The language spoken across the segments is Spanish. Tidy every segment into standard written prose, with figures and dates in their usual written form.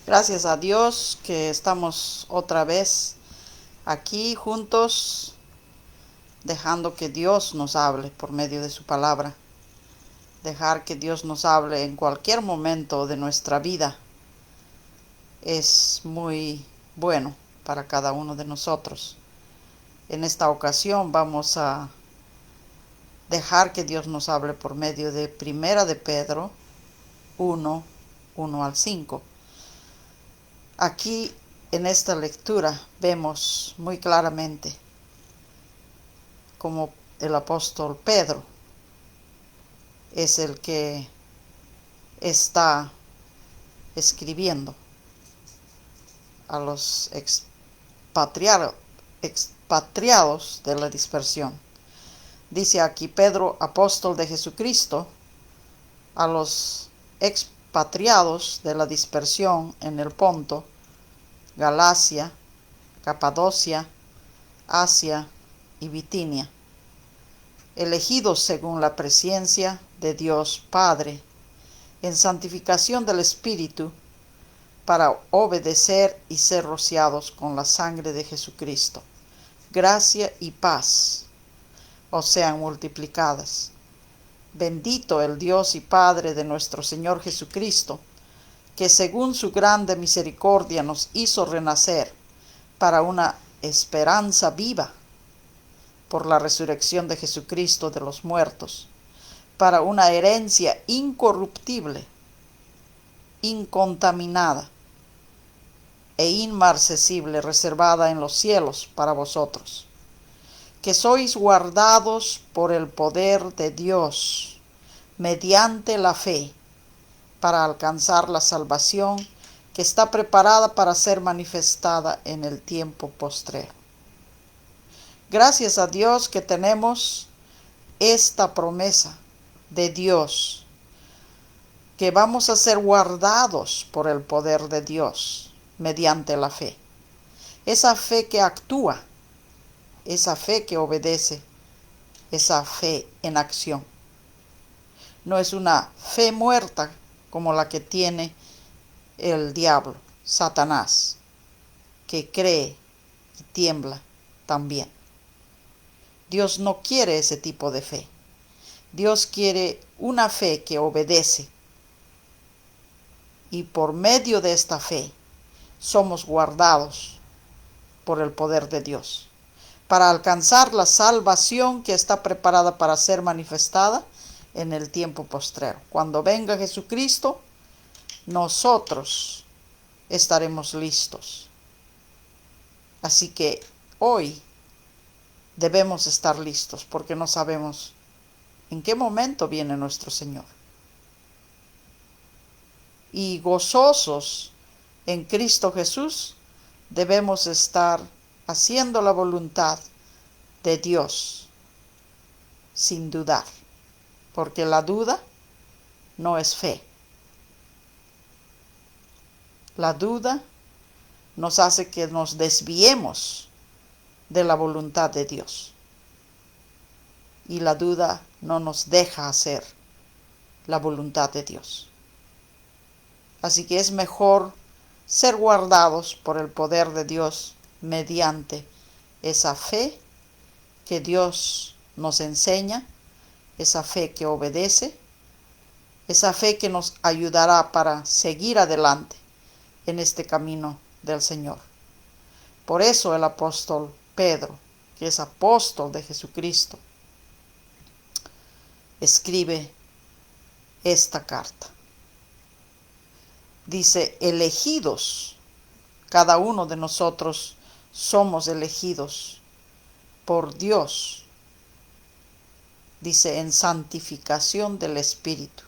Gracias a Dios que estamos otra vez aquí juntos, dejando que Dios nos hable por medio de su palabra. Dejar que Dios nos hable en cualquier momento de nuestra vida es muy bueno para cada uno de nosotros. En esta ocasión vamos a dejar que Dios nos hable por medio de Primera de Pedro 1, 1 al 5. Aquí en esta lectura vemos muy claramente como el apóstol Pedro es el que está escribiendo a los expatriados de la dispersión. Dice aquí Pedro, apóstol de Jesucristo, a los expatriados de la dispersión en el Ponto, Galacia, Capadocia, Asia y Bitinia, elegidos según la presciencia de Dios Padre, en santificación del Espíritu, para obedecer y ser rociados con la sangre de Jesucristo. Gracia y paz os sean multiplicadas. Bendito el Dios y Padre de nuestro Señor Jesucristo, que según su grande misericordia nos hizo renacer para una esperanza viva por la resurrección de Jesucristo de los muertos, para una herencia incorruptible, incontaminada e inmarcesible, reservada en los cielos para vosotros, que sois guardados por el poder de Dios, mediante la fe, para alcanzar la salvación que está preparada para ser manifestada en el tiempo postrero. Gracias a Dios que tenemos esta promesa de Dios, que vamos a ser guardados por el poder de Dios mediante la fe. Esa fe que actúa, esa fe que obedece, esa fe en acción. No es una fe muerta como la que tiene el diablo, Satanás, que cree y tiembla también. Dios no quiere ese tipo de fe. Dios quiere una fe que obedece. Y por medio de esta fe somos guardados por el poder de Dios, para alcanzar la salvación que está preparada para ser manifestada en el tiempo postrero. Cuando venga Jesucristo, nosotros estaremos listos. Así que hoy debemos estar listos, porque no sabemos en qué momento viene nuestro Señor. Y gozosos en Cristo Jesús, debemos estar haciendo la voluntad de Dios sin dudar, porque la duda no es fe. La duda nos hace que nos desviemos de la voluntad de Dios, y la duda no nos deja hacer la voluntad de Dios. Así que es mejor ser guardados por el poder de Dios mediante esa fe que Dios nos enseña, esa fe que obedece, esa fe que nos ayudará para seguir adelante en este camino del Señor. Por eso el apóstol Pedro, que es apóstol de Jesucristo, escribe esta carta. Dice, elegidos, cada uno de nosotros somos elegidos por Dios, dice, en santificación del Espíritu,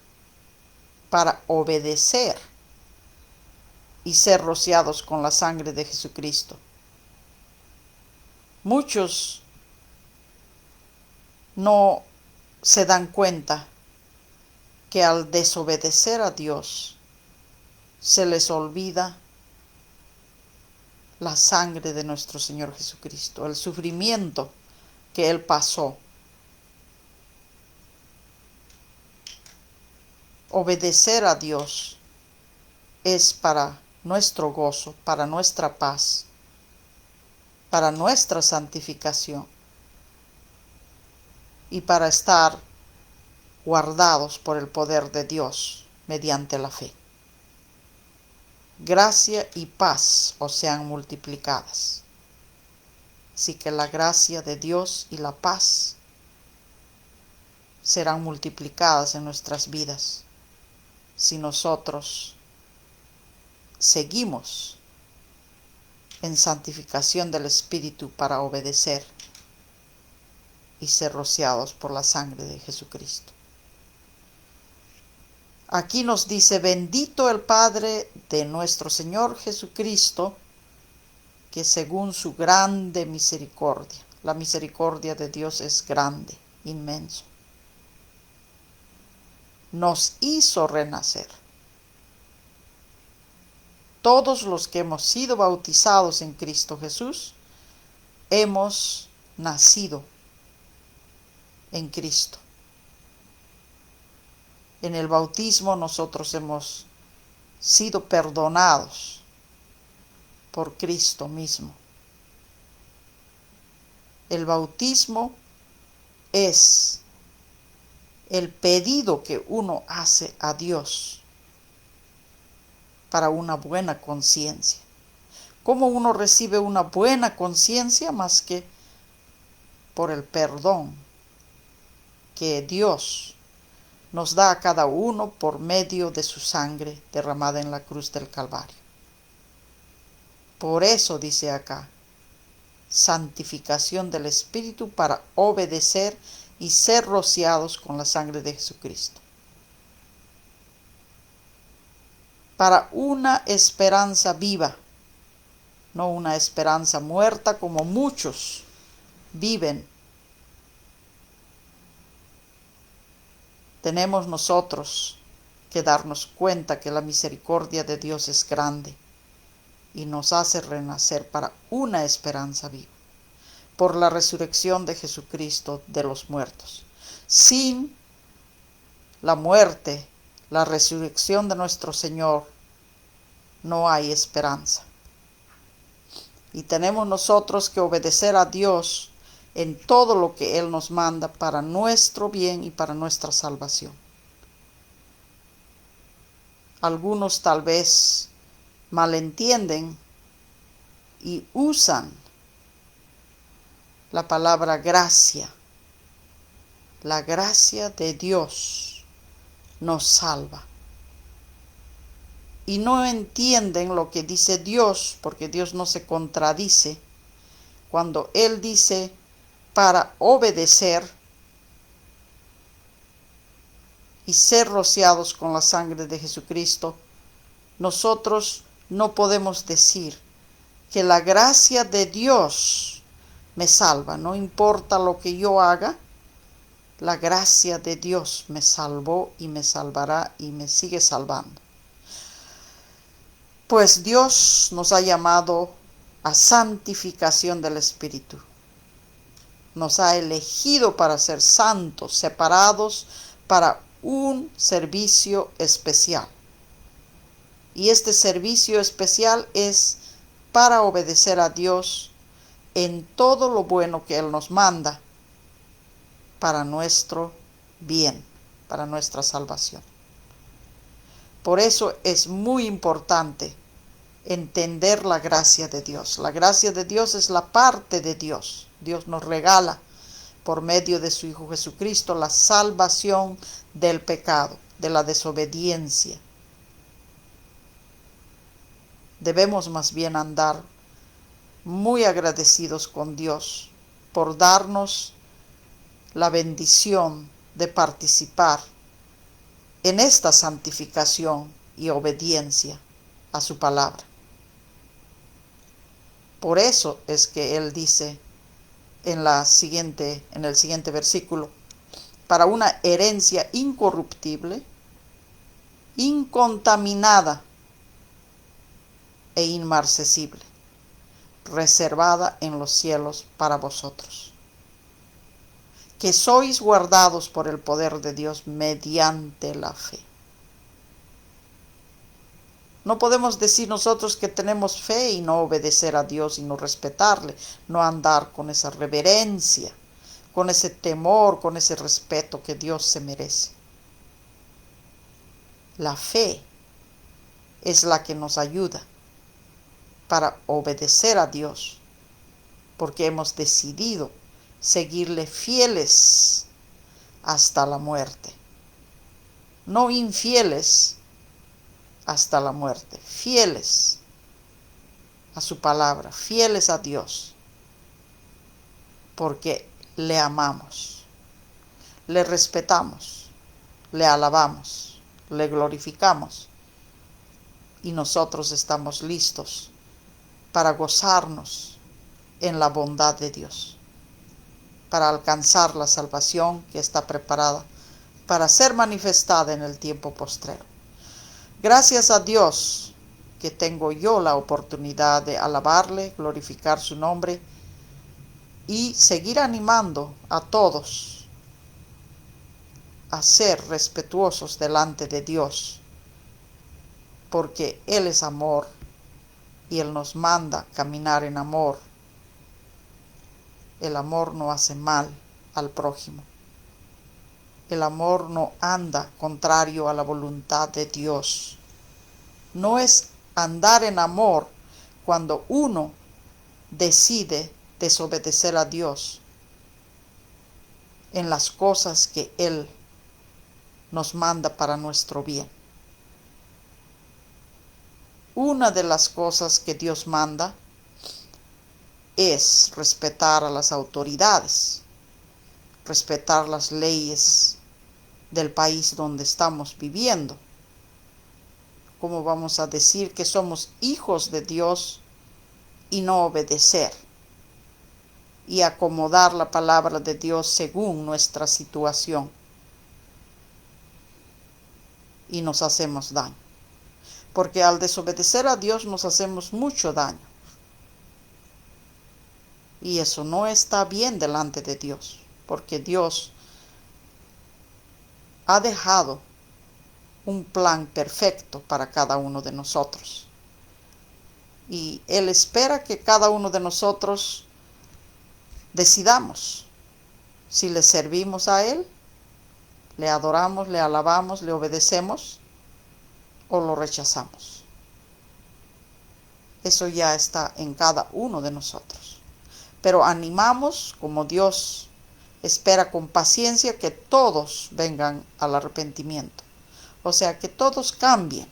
para obedecer y ser rociados con la sangre de Jesucristo. Muchos no se dan cuenta que al desobedecer a Dios se les olvida la sangre de nuestro Señor Jesucristo, el sufrimiento que Él pasó. Obedecer a Dios es para nuestro gozo, para nuestra paz, para nuestra santificación y para estar guardados por el poder de Dios mediante la fe. Gracia y paz os sean multiplicadas. Así que la gracia de Dios y la paz serán multiplicadas en nuestras vidas si nosotros seguimos en santificación del Espíritu para obedecer y ser rociados por la sangre de Jesucristo. Aquí nos dice: bendito el Padre de nuestro Señor Jesucristo, que según su grande misericordia, la misericordia de Dios es grande, inmenso, nos hizo renacer. Todos los que hemos sido bautizados en Cristo Jesús, hemos nacido en Cristo. En el bautismo nosotros hemos sido perdonados por Cristo mismo. El bautismo es el pedido que uno hace a Dios para una buena conciencia. ¿Cómo uno recibe una buena conciencia más que por el perdón que Dios nos da a cada uno por medio de su sangre derramada en la cruz del Calvario? Por eso dice acá: santificación del Espíritu para obedecer y ser rociados con la sangre de Jesucristo. Para una esperanza viva, no una esperanza muerta como muchos viven. Tenemos nosotros que darnos cuenta que la misericordia de Dios es grande y nos hace renacer para una esperanza viva, por la resurrección de Jesucristo de los muertos. Sin la muerte, la resurrección de nuestro Señor, no hay esperanza. Y tenemos nosotros que obedecer a Dios en todo lo que Él nos manda para nuestro bien y para nuestra salvación. Algunos tal vez malentienden y usan la palabra gracia. La gracia de Dios nos salva. Y no entienden lo que dice Dios, porque Dios no se contradice. Cuando Él dice para obedecer y ser rociados con la sangre de Jesucristo, nosotros no podemos decir que la gracia de Dios me salva. No importa lo que yo haga, la gracia de Dios me salvó y me salvará y me sigue salvando. Pues Dios nos ha llamado a santificación del Espíritu. Nos ha elegido para ser santos, separados para un servicio especial. Y este servicio especial es para obedecer a Dios en todo lo bueno que Él nos manda para nuestro bien, para nuestra salvación. Por eso es muy importante entender la gracia de Dios. La gracia de Dios es la parte de Dios. Dios nos regala por medio de su Hijo Jesucristo la salvación del pecado, de la desobediencia. Debemos más bien andar muy agradecidos con Dios por darnos la bendición de participar en esta santificación y obediencia a su palabra. Por eso es que Él dice en el siguiente versículo: para una herencia incorruptible, incontaminada e inmarcesible, reservada en los cielos para vosotros, que sois guardados por el poder de Dios mediante la fe. No podemos decir nosotros que tenemos fe y no obedecer a Dios y no respetarle, no andar con esa reverencia, con ese temor, con ese respeto que Dios se merece. La fe es la que nos ayuda para obedecer a Dios, porque hemos decidido seguirle fieles hasta la muerte. No infieles hasta la muerte, fieles a su palabra, fieles a Dios, porque le amamos, le respetamos, le alabamos, le glorificamos, y nosotros estamos listos para gozarnos en la bondad de Dios, para alcanzar la salvación que está preparada para ser manifestada en el tiempo postrero. Gracias a Dios que tengo yo la oportunidad de alabarle, glorificar su nombre y seguir animando a todos a ser respetuosos delante de Dios, porque Él es amor y Él nos manda caminar en amor. El amor no hace mal al prójimo. El amor no anda contrario a la voluntad de Dios. No es andar en amor cuando uno decide desobedecer a Dios en las cosas que Él nos manda para nuestro bien. Una de las cosas que Dios manda es respetar a las autoridades, respetar las leyes del país donde estamos viviendo. ¿Cómo vamos a decir que somos hijos de Dios y no obedecer y acomodar la palabra de Dios según nuestra situación? Y nos hacemos daño, porque al desobedecer a Dios nos hacemos mucho daño. Y eso no está bien delante de Dios, porque Dios ha dejado un plan perfecto para cada uno de nosotros. Y Él espera que cada uno de nosotros decidamos si le servimos a Él, le adoramos, le alabamos, le obedecemos o lo rechazamos. Eso ya está en cada uno de nosotros. Pero animamos, como Dios espera con paciencia, que todos vengan al arrepentimiento. O sea, que todos cambien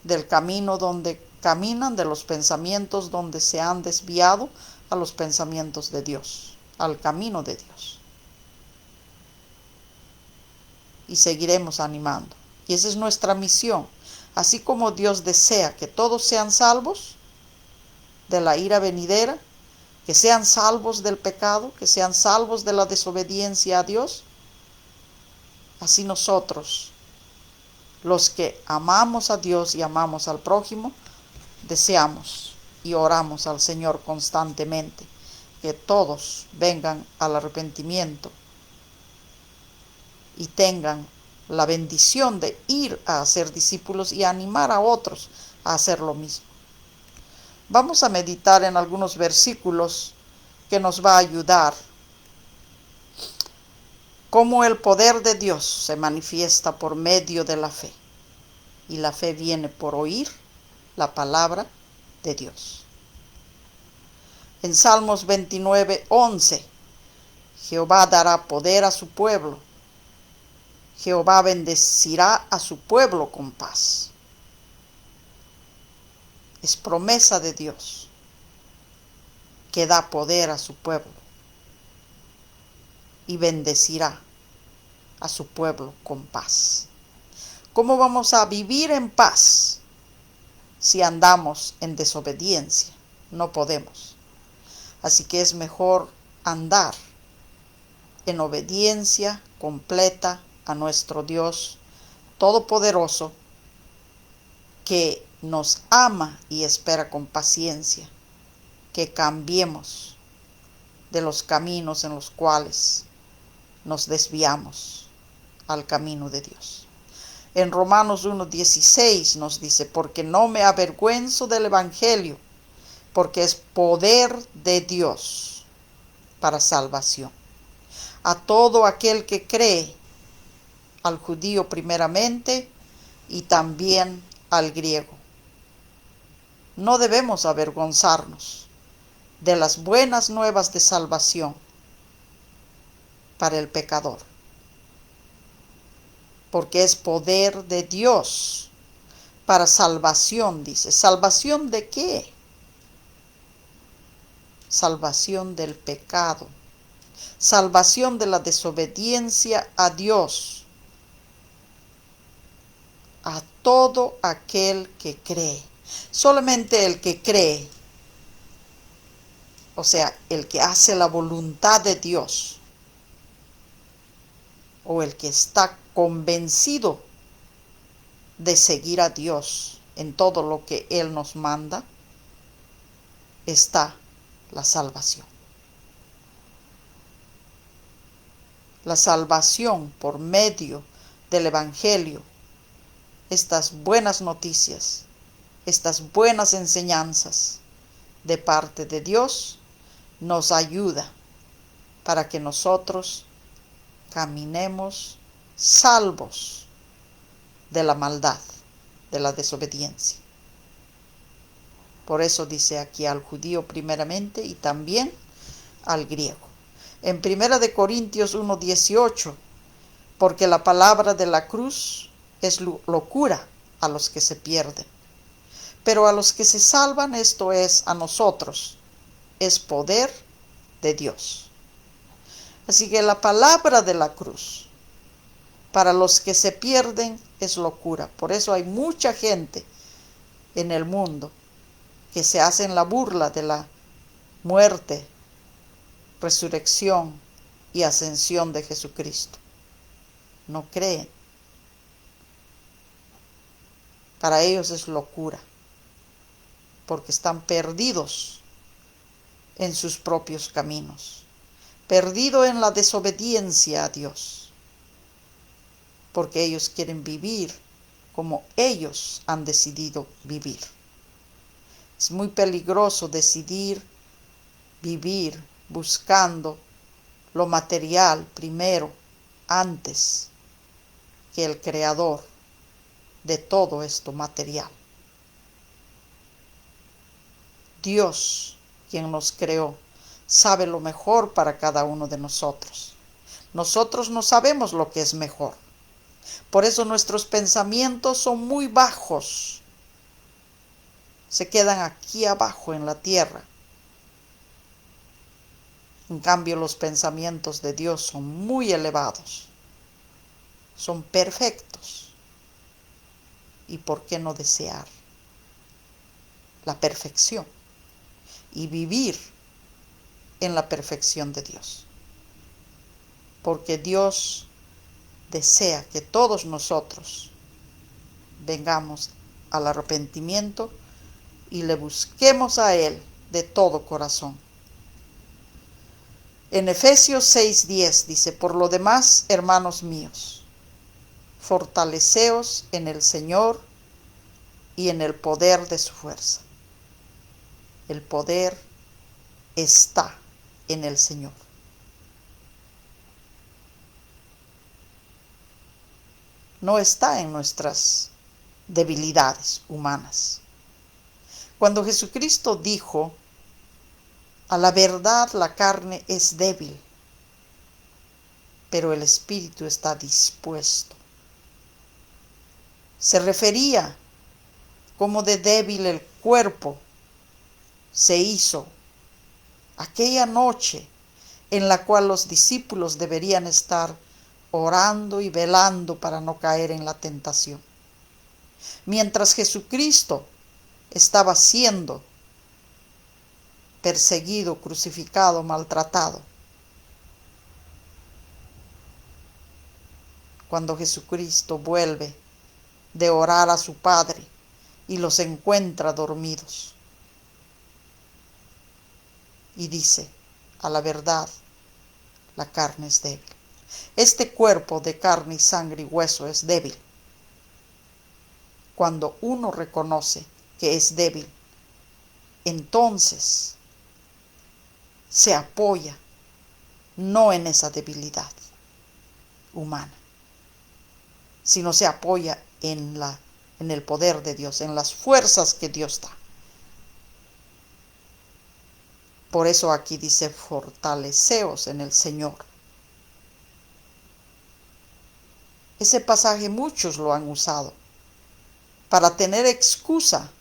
del camino donde caminan, de los pensamientos donde se han desviado, a los pensamientos de Dios, al camino de Dios. Y seguiremos animando. Y esa es nuestra misión. Así como Dios desea que todos sean salvos de la ira venidera, que sean salvos del pecado, que sean salvos de la desobediencia a Dios, así nosotros, los que amamos a Dios y amamos al prójimo, deseamos y oramos al Señor constantemente que todos vengan al arrepentimiento y tengan la bendición de ir a ser discípulos y animar a otros a hacer lo mismo. Vamos a meditar en algunos versículos que nos va a ayudar cómo el poder de Dios se manifiesta por medio de la fe. Y la fe viene por oír la palabra de Dios. En Salmos 29:11, Jehová dará poder a su pueblo. Jehová bendecirá a su pueblo con paz. Es promesa de Dios que da poder a su pueblo y bendecirá a su pueblo con paz. ¿Cómo vamos a vivir en paz si andamos en desobediencia? No podemos. Así que es mejor andar en obediencia completa a nuestro Dios Todopoderoso, que nos ama y espera con paciencia que cambiemos de los caminos en los cuales nos desviamos al camino de Dios. En Romanos 1:16 nos dice, porque no me avergüenzo del Evangelio, porque es poder de Dios para salvación a todo aquel que cree, al judío primeramente y también al griego. No debemos avergonzarnos de las buenas nuevas de salvación para el pecador, porque es poder de Dios para salvación, dice. ¿Salvación de qué? Salvación del pecado, salvación de la desobediencia a Dios, a todo aquel que cree. Solamente el que cree, o sea, el que hace la voluntad de Dios, o el que está convencido de seguir a Dios en todo lo que Él nos manda, está la salvación. La salvación por medio del Evangelio, estas buenas noticias, estas buenas enseñanzas de parte de Dios, nos ayuda para que nosotros caminemos salvos de la maldad, de la desobediencia. Por eso dice aquí al judío primeramente y también al griego. En 1 Corintios 1:18, porque la palabra de la cruz es locura a los que se pierden, pero a los que se salvan, esto es, a nosotros, es poder de Dios. Así que la palabra de la cruz, para los que se pierden, es locura. Por eso hay mucha gente en el mundo que se hacen la burla de la muerte, resurrección y ascensión de Jesucristo. No creen. Para ellos es locura, porque están perdidos en sus propios caminos, perdidos en la desobediencia a Dios, porque ellos quieren vivir como ellos han decidido vivir. Es muy peligroso decidir vivir buscando lo material primero, antes que el creador de todo esto material. Dios, quien nos creó, sabe lo mejor para cada uno de nosotros. Nosotros no sabemos lo que es mejor. Por eso nuestros pensamientos son muy bajos. Se quedan aquí abajo en la tierra. En cambio, los pensamientos de Dios son muy elevados. Son perfectos. ¿Y por qué no desear la perfección y vivir en la perfección de Dios? Porque Dios desea que todos nosotros vengamos al arrepentimiento y le busquemos a Él de todo corazón. En Efesios 6:10 dice, por lo demás, hermanos míos, fortaleceos en el Señor y en el poder de su fuerza. El poder está en el Señor. No está en nuestras debilidades humanas. Cuando Jesucristo dijo, a la verdad la carne es débil, pero el espíritu está dispuesto. Se refería como de débil el cuerpo se hizo aquella noche en la cual los discípulos deberían estar orando y velando para no caer en la tentación. Mientras Jesucristo estaba siendo perseguido, crucificado, maltratado. Cuando Jesucristo vuelve de orar a su Padre y los encuentra dormidos. Y dice, a la verdad, la carne es débil. Este cuerpo de carne y sangre y hueso es débil, cuando uno reconoce que es débil, entonces se apoya no en esa debilidad humana, sino se apoya en el poder de Dios, en las fuerzas que Dios da. Por eso aquí dice: fortaleceos en el Señor. Ese pasaje muchos lo han usado para tener excusa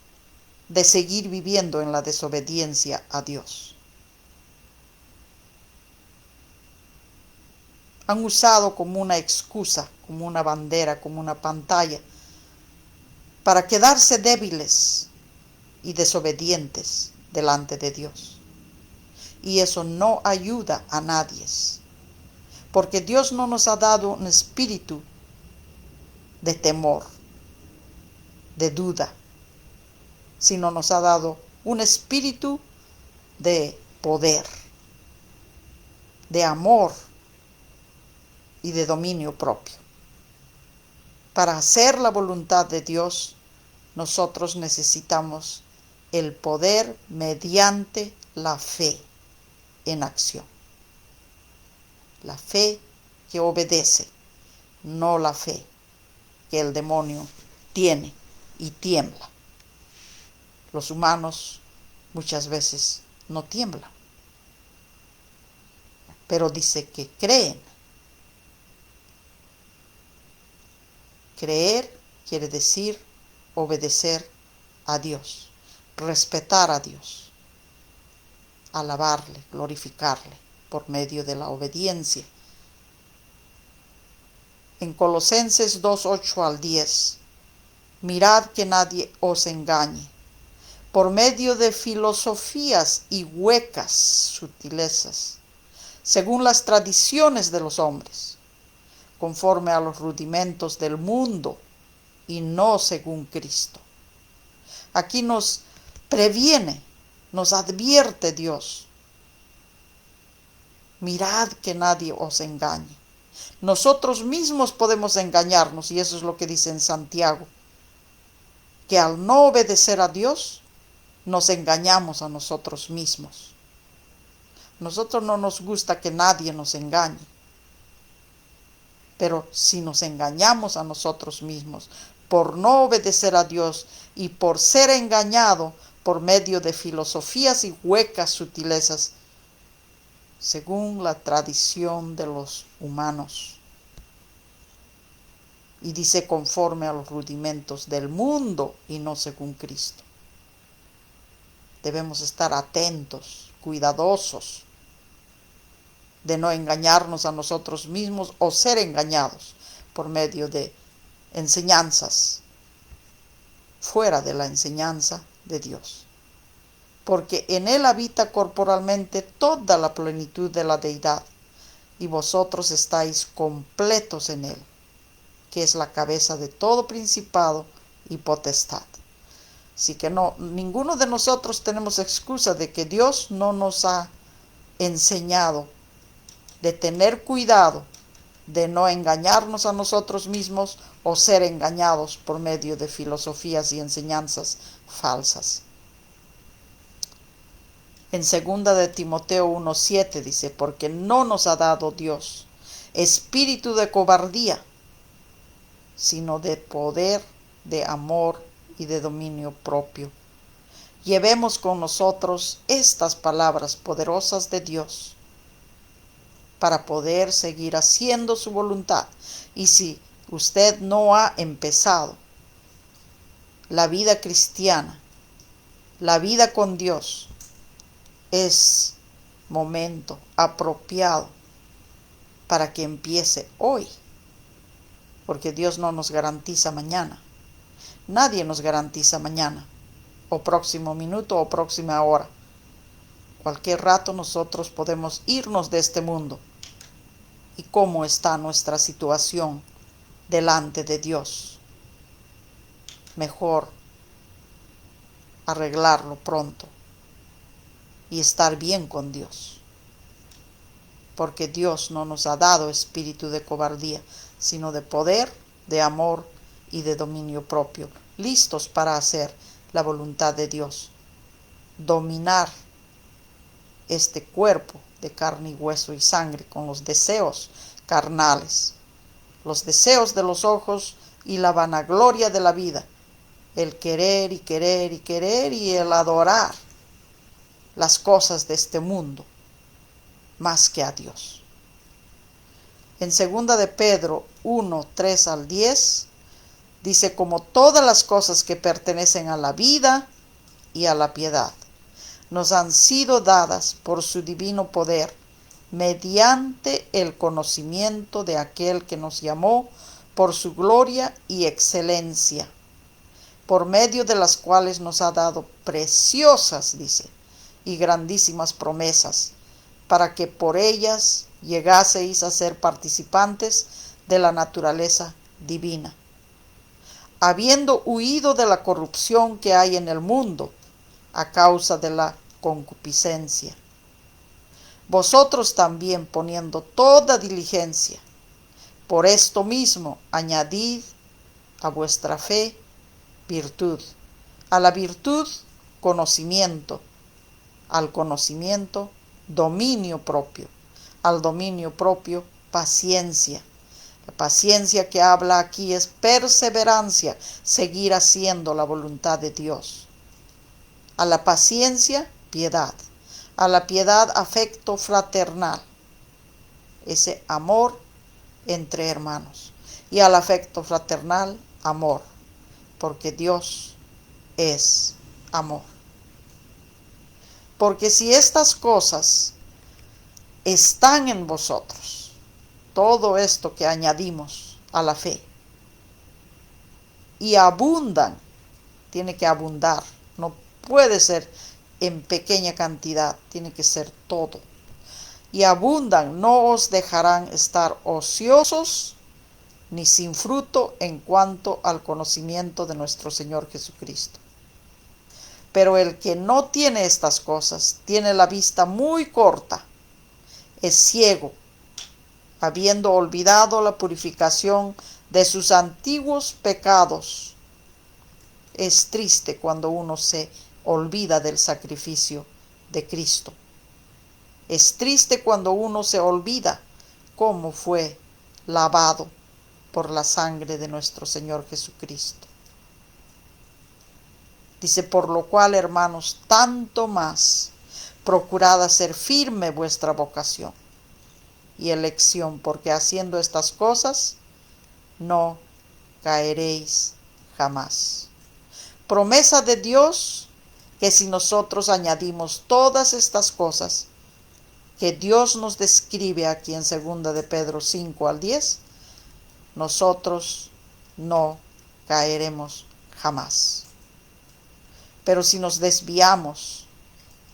de seguir viviendo en la desobediencia a Dios. Han usado como una excusa, como una bandera, como una pantalla, para quedarse débiles y desobedientes delante de Dios. Y eso no ayuda a nadie, porque Dios no nos ha dado un espíritu de temor, de duda, sino nos ha dado un espíritu de poder, de amor y de dominio propio. Para hacer la voluntad de Dios, nosotros necesitamos el poder mediante la fe en acción. La fe que obedece, no la fe que el demonio tiene y tiembla. Los humanos muchas veces no tiemblan, pero dice que creen. Creer quiere decir obedecer a Dios, respetar a Dios, alabarle, glorificarle por medio de la obediencia. En Colosenses 2:8 al 10, mirad que nadie os engañe por medio de filosofías y huecas sutilezas, según las tradiciones de los hombres, conforme a los rudimentos del mundo y no según Cristo. Aquí nos previene, nos advierte Dios: mirad que nadie os engañe. Nosotros mismos podemos engañarnos, y eso es lo que dice en Santiago, que al no obedecer a Dios, nos engañamos a nosotros mismos. Nosotros no nos gusta que nadie nos engañe, pero si nos engañamos a nosotros mismos por no obedecer a Dios y por ser engañado por medio de filosofías y huecas sutilezas, según la tradición de los humanos, y dice conforme a los rudimentos del mundo y no según Cristo. Debemos estar atentos, cuidadosos, de no engañarnos a nosotros mismos o ser engañados por medio de enseñanzas fuera de la enseñanza de Dios. Porque en Él habita corporalmente toda la plenitud de la deidad, y vosotros estáis completos en Él, que es la cabeza de todo principado y potestad. Así que ninguno de nosotros tenemos excusa de que Dios no nos ha enseñado de tener cuidado de no engañarnos a nosotros mismos o ser engañados por medio de filosofías y enseñanzas falsas. En 2 de Timoteo 1:7 dice: porque no nos ha dado Dios espíritu de cobardía, sino de poder, de amor y de dominio propio. Llevemos con nosotros estas palabras poderosas de Dios para poder seguir haciendo su voluntad. Y si usted no ha empezado la vida cristiana, la vida con Dios, es momento apropiado para que empiece hoy, porque Dios no nos garantiza mañana. Nadie nos garantiza mañana, o próximo minuto, o próxima hora. Cualquier rato nosotros podemos irnos de este mundo. ¿Y cómo está nuestra situación delante de Dios? Mejor arreglarlo pronto y estar bien con Dios. Porque Dios no nos ha dado espíritu de cobardía, sino de poder, de amor y de dominio propio. listos para hacer la voluntad de Dios, dominar este cuerpo de carne y hueso y sangre con los deseos carnales, los deseos de los ojos y la vanagloria de la vida, el querer y querer y querer y el adorar las cosas de este mundo más que a Dios. En 2 de Pedro 1, 3 al 10, dice: como todas las cosas que pertenecen a la vida y a la piedad, nos han sido dadas por su divino poder, mediante el conocimiento de aquel que nos llamó por su gloria y excelencia, por medio de las cuales nos ha dado preciosas, dice, y grandísimas promesas, para que por ellas llegaseis a ser participantes de la naturaleza divina, habiendo huido de la corrupción que hay en el mundo a causa de la concupiscencia. Vosotros también, poniendo toda diligencia, por esto mismo añadid a vuestra fe virtud, a la virtud conocimiento, al conocimiento dominio propio, al dominio propio paciencia. La paciencia que habla aquí es perseverancia, seguir haciendo la voluntad de Dios. A la paciencia, piedad. A la piedad, afecto fraternal, ese amor entre hermanos. Y al afecto fraternal, amor, porque Dios es amor. Porque si estas cosas están en vosotros, todo esto que añadimos a la fe, y abundan, tiene que abundar, no puede ser en pequeña cantidad, tiene que ser todo. Y abundan, no os dejarán estar ociosos ni sin fruto en cuanto al conocimiento de nuestro Señor Jesucristo. Pero el que no tiene estas cosas tiene la vista muy corta, es ciego, habiendo olvidado la purificación de sus antiguos pecados. Es triste cuando uno se olvida del sacrificio de Cristo. Es triste cuando uno se olvida cómo fue lavado por la sangre de nuestro Señor Jesucristo. Dice: por lo cual, hermanos, tanto más procurad hacer firme vuestra vocación y elección, porque haciendo estas cosas no caeréis jamás. Promesa de Dios que si nosotros añadimos todas estas cosas que Dios nos describe aquí en 2 de Pedro 5 al 10, nosotros no caeremos jamás. Pero si nos desviamos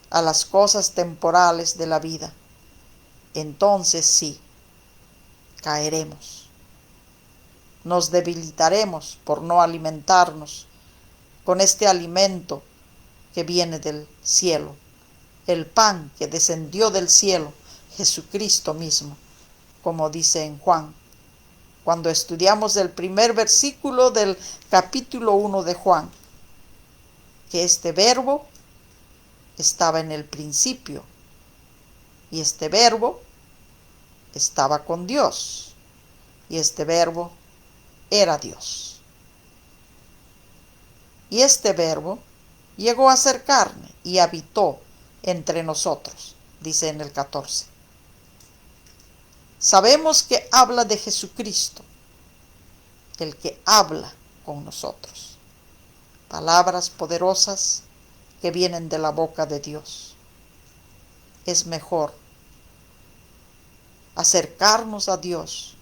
a las cosas temporales de la vida, entonces sí, caeremos. Nos debilitaremos por no alimentarnos con este alimento que viene del cielo, el pan que descendió del cielo, Jesucristo mismo, como dice en Juan. Cuando estudiamos el primer versículo del capítulo 1 de Juan, que este verbo estaba en el principio, y este verbo estaba con Dios, y este verbo era Dios. Y este verbo llegó a ser carne y habitó entre nosotros, dice en el 14. Sabemos que habla de Jesucristo, el que habla con nosotros. Palabras poderosas que vienen de la boca de Dios. Es mejor acercarnos a Dios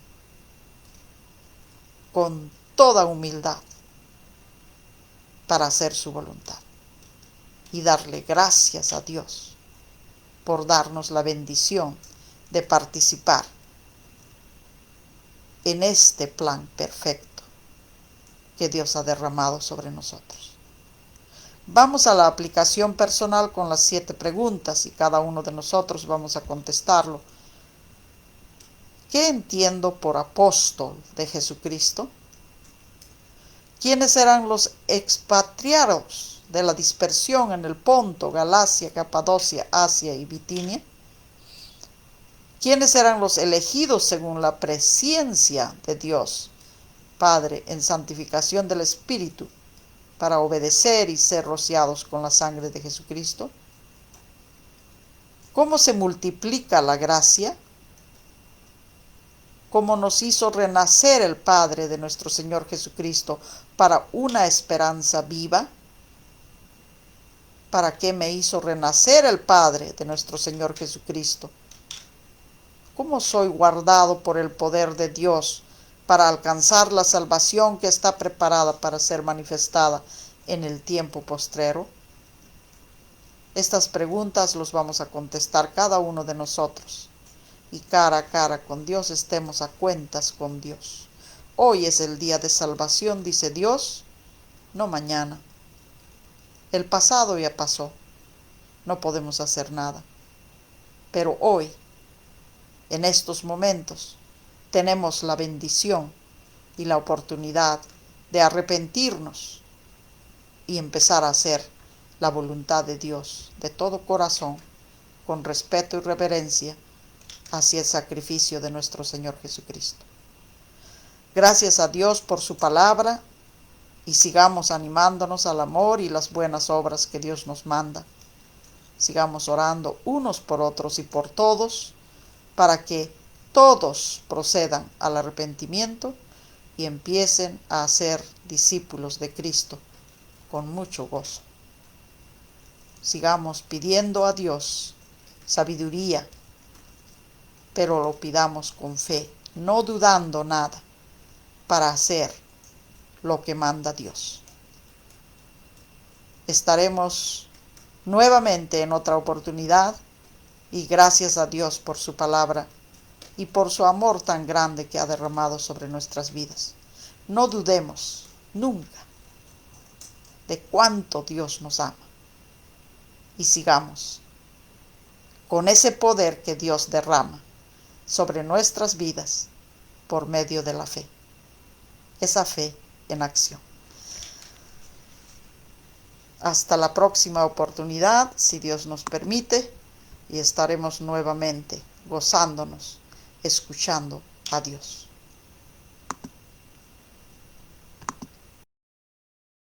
con toda humildad para hacer su voluntad y darle gracias a Dios por darnos la bendición de participar en este plan perfecto que Dios ha derramado sobre nosotros. Vamos a la aplicación personal con las 7 preguntas y cada uno de nosotros vamos a contestarlo. ¿Qué entiendo por apóstol de Jesucristo? ¿Quiénes eran los expatriados de la dispersión en el Ponto, Galacia, Capadocia, Asia y Bitinia? ¿Quiénes eran los elegidos según la presciencia de Dios, Padre, en santificación del Espíritu, para obedecer y ser rociados con la sangre de Jesucristo? ¿Cómo se multiplica la gracia? ¿Cómo nos hizo renacer el Padre de nuestro Señor Jesucristo para una esperanza viva? ¿Para qué me hizo renacer el Padre de nuestro Señor Jesucristo? ¿Cómo soy guardado por el poder de Dios para alcanzar la salvación que está preparada para ser manifestada en el tiempo postrero? Estas preguntas los vamos a contestar cada uno de nosotros. Y cara a cara con Dios estemos a cuentas con Dios. Hoy es el día de salvación, dice Dios, no mañana. El pasado ya pasó, no podemos hacer nada. Pero hoy, en estos momentos, tenemos la bendición y la oportunidad de arrepentirnos y empezar a hacer la voluntad de Dios de todo corazón, con respeto y reverencia hacia el sacrificio de nuestro Señor Jesucristo. Gracias a Dios por su palabra y sigamos animándonos al amor y las buenas obras que Dios nos manda. Sigamos orando unos por otros y por todos para que todos procedan al arrepentimiento y empiecen a ser discípulos de Cristo con mucho gozo. Sigamos pidiendo a Dios sabiduría, pero lo pidamos con fe, no dudando nada, para hacer lo que manda Dios. Estaremos nuevamente en otra oportunidad y gracias a Dios por su palabra y por su amor tan grande que ha derramado sobre nuestras vidas. No dudemos nunca de cuánto Dios nos ama y sigamos con ese poder que Dios derrama sobre nuestras vidas por medio de la fe. Esa fe en acción. Hasta la próxima oportunidad, si Dios nos permite, y estaremos nuevamente gozándonos, escuchando a Dios.